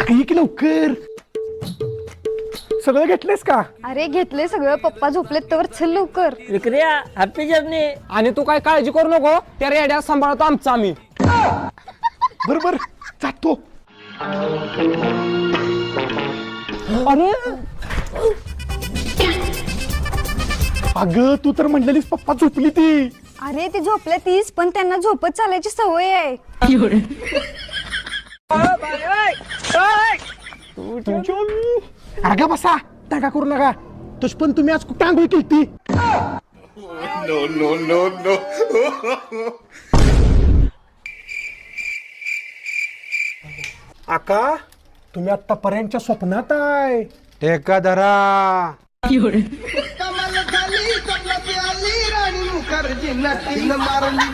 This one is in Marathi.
काही की लवकर सगळं घेतलेस का? अरे घेतले सगळं, पप्पा झोपलेत तर चल लवकर. विक्रिया हॅपी जर्नी. आणि तू काय काळजी करू नको, त्या रेड्या सांभाळतो आमचा आम्ही. बरोबर जातो. अरे अगं तू तर म्हणलेलीस पप्पा झोपली ती. अरे ते झोपले तीच, पण त्यांना झोपत चालायची सवय आहे. अगं बसा, टाका करू नका. तुझ पण तुम्ही आज कुठं आंघोळ केली? आका तुम्ही आतापर्यंतच्या स्वप्नात आहे. टेका धरा. कमल झाली कमल आली राणी मुखर्जी नक्की मारली